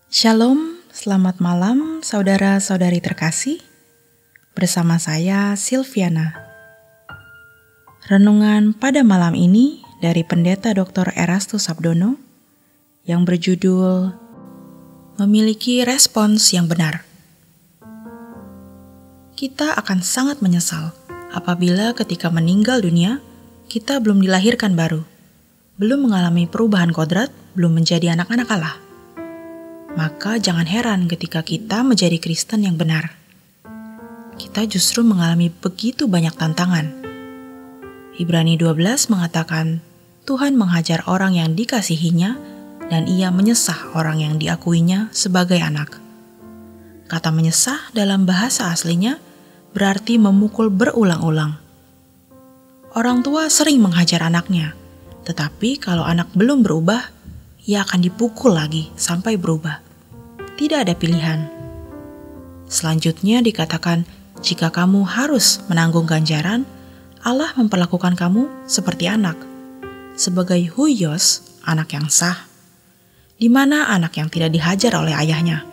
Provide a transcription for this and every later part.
Shalom, selamat malam saudara-saudari terkasih. Bersama saya Silviana. Renungan pada malam ini dari Pendeta Dr. Erastus Sabdono yang berjudul Memiliki Respons yang Benar. Kita akan sangat menyesal apabila ketika meninggal dunia kita belum dilahirkan baru, belum mengalami perubahan kodrat, belum menjadi anak-anak Allah. Maka jangan heran ketika kita menjadi Kristen yang benar. Kita justru mengalami begitu banyak tantangan. Ibrani 12 mengatakan, Tuhan menghajar orang yang dikasihinya dan ia menyesah orang yang diakuinya sebagai anak. Kata menyesah dalam bahasa aslinya berarti memukul berulang-ulang. Orang tua sering menghajar anaknya, tetapi kalau anak belum berubah, ia akan dipukul lagi sampai berubah. Tidak ada pilihan. Selanjutnya dikatakan, jika kamu harus menanggung ganjaran, Allah memperlakukan kamu seperti anak, sebagai huios, anak yang sah, di mana anak yang tidak dihajar oleh ayahnya.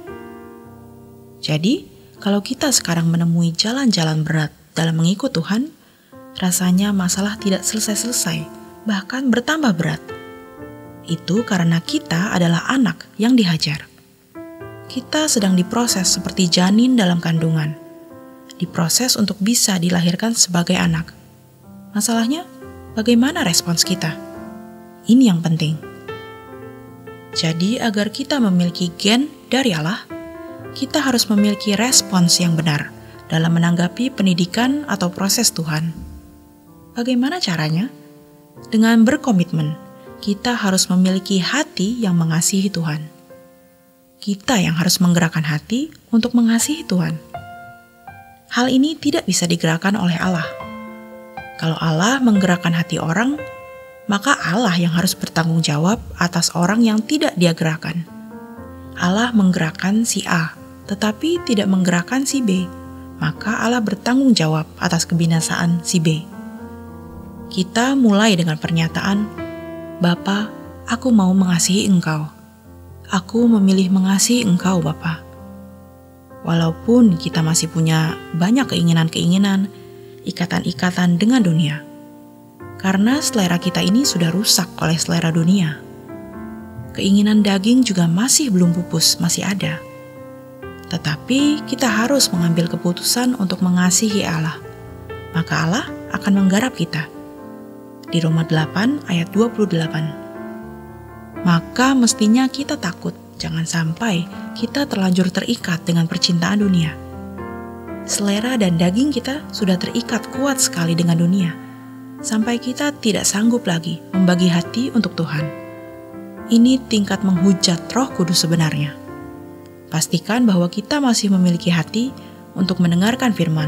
Jadi, kalau kita sekarang menemui jalan-jalan berat dalam mengikut Tuhan, rasanya masalah tidak selesai-selesai, bahkan bertambah berat. Itu karena kita adalah anak yang dihajar. Kita sedang diproses seperti janin dalam kandungan. Diproses untuk bisa dilahirkan sebagai anak. Masalahnya, bagaimana respons kita? Ini yang penting. Jadi, agar kita memiliki gen dari Allah, kita harus memiliki respons yang benar dalam menanggapi pendidikan atau proses Tuhan. Bagaimana caranya? Dengan berkomitmen. Kita harus memiliki hati yang mengasihi Tuhan. Kita yang harus menggerakkan hati untuk mengasihi Tuhan. Hal ini tidak bisa digerakkan oleh Allah. Kalau Allah menggerakkan hati orang, maka Allah yang harus bertanggung jawab atas orang yang tidak dia gerakkan. Allah menggerakkan si A, tetapi tidak menggerakkan si B, maka Allah bertanggung jawab atas kebinasaan si B. Kita mulai dengan pernyataan, Bapa, aku mau mengasihi Engkau. Aku memilih mengasihi Engkau, Bapa. Walaupun kita masih punya banyak keinginan-keinginan, ikatan-ikatan dengan dunia. Karena selera kita ini sudah rusak oleh selera dunia. Keinginan daging juga masih belum pupus, masih ada. Tetapi kita harus mengambil keputusan untuk mengasihi Allah. Maka Allah akan menggarap kita. Di Roma 8 ayat 28. Maka mestinya kita takut, jangan sampai kita terlanjur terikat dengan percintaan dunia. Selera dan daging kita sudah terikat kuat sekali dengan dunia, sampai kita tidak sanggup lagi membagi hati untuk Tuhan. Ini tingkat menghujat Roh Kudus sebenarnya. Pastikan bahwa kita masih memiliki hati untuk mendengarkan firman,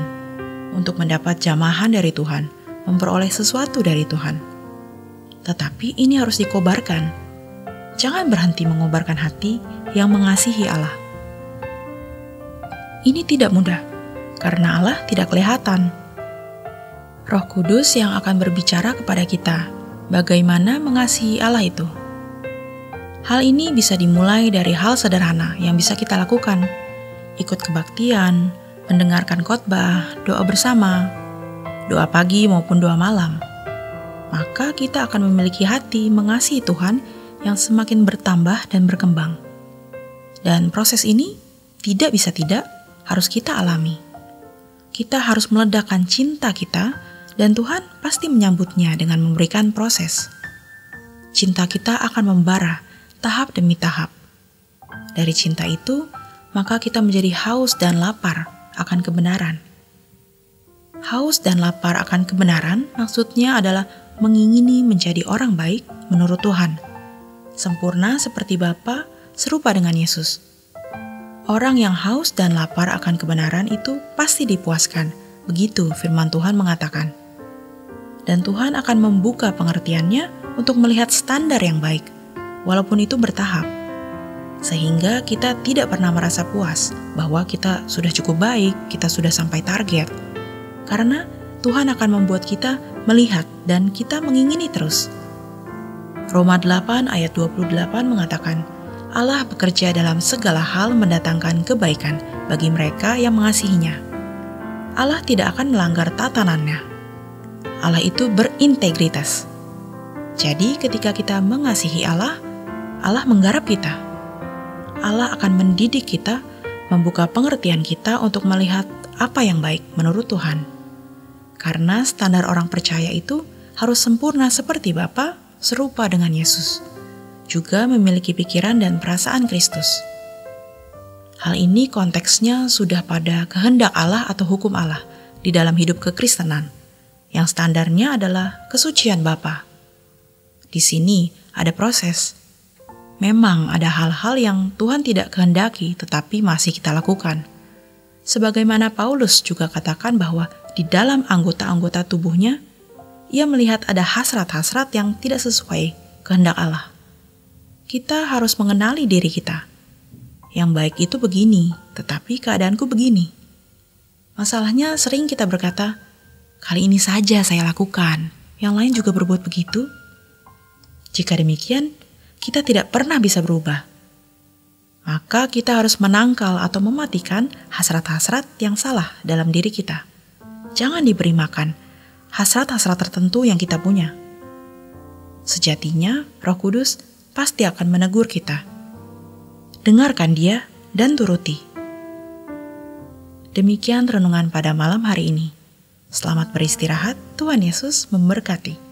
untuk mendapat jamahan dari Tuhan, memperoleh sesuatu dari Tuhan. Tetapi ini harus dikobarkan. Jangan berhenti mengobarkan hati yang mengasihi Allah. Ini tidak mudah, karena Allah tidak kelihatan. Roh Kudus yang akan berbicara kepada kita, bagaimana mengasihi Allah itu. Hal ini bisa dimulai dari hal sederhana yang bisa kita lakukan. Ikut kebaktian, mendengarkan khotbah, doa bersama, doa pagi maupun doa malam, maka kita akan memiliki hati mengasihi Tuhan yang semakin bertambah dan berkembang. Dan proses ini tidak bisa tidak harus kita alami. Kita harus meledakkan cinta kita dan Tuhan pasti menyambutnya dengan memberikan proses. Cinta kita akan membara tahap demi tahap. Dari cinta itu, maka kita menjadi haus dan lapar akan kebenaran. Haus dan lapar akan kebenaran maksudnya adalah mengingini menjadi orang baik menurut Tuhan. Sempurna seperti Bapa, serupa dengan Yesus. Orang yang haus dan lapar akan kebenaran itu pasti dipuaskan. Begitu firman Tuhan mengatakan. Dan Tuhan akan membuka pengertiannya untuk melihat standar yang baik, walaupun itu bertahap. Sehingga kita tidak pernah merasa puas bahwa kita sudah cukup baik, kita sudah sampai target. Karena Tuhan akan membuat kita melihat dan kita mengingini terus. Roma 8 ayat 28 mengatakan, Allah bekerja dalam segala hal mendatangkan kebaikan bagi mereka yang mengasihinya. Allah tidak akan melanggar tatanannya. Allah itu berintegritas. Jadi ketika kita mengasihi Allah, Allah menggarap kita. Allah akan mendidik kita, membuka pengertian kita untuk melihat apa yang baik menurut Tuhan. Karena standar orang percaya itu harus sempurna seperti Bapa, serupa dengan Yesus, juga memiliki pikiran dan perasaan Kristus. Hal ini konteksnya sudah pada kehendak Allah atau hukum Allah di dalam hidup kekristenan, yang standarnya adalah kesucian Bapa. Di sini ada proses. Memang ada hal-hal yang Tuhan tidak kehendaki tetapi masih kita lakukan. Sebagaimana Paulus juga katakan bahwa di dalam anggota-anggota tubuhnya, ia melihat ada hasrat-hasrat yang tidak sesuai kehendak Allah. Kita harus mengenali diri kita. Yang baik itu begini, tetapi keadaanku begini. Masalahnya sering kita berkata, kali ini saja saya lakukan, yang lain juga berbuat begitu. Jika demikian, kita tidak pernah bisa berubah. Maka kita harus menangkal atau mematikan hasrat-hasrat yang salah dalam diri kita. Jangan diberi makan hasrat-hasrat tertentu yang kita punya. Sejatinya, Roh Kudus pasti akan menegur kita. Dengarkan Dia dan turuti. Demikian renungan pada malam hari ini. Selamat beristirahat, Tuhan Yesus memberkati.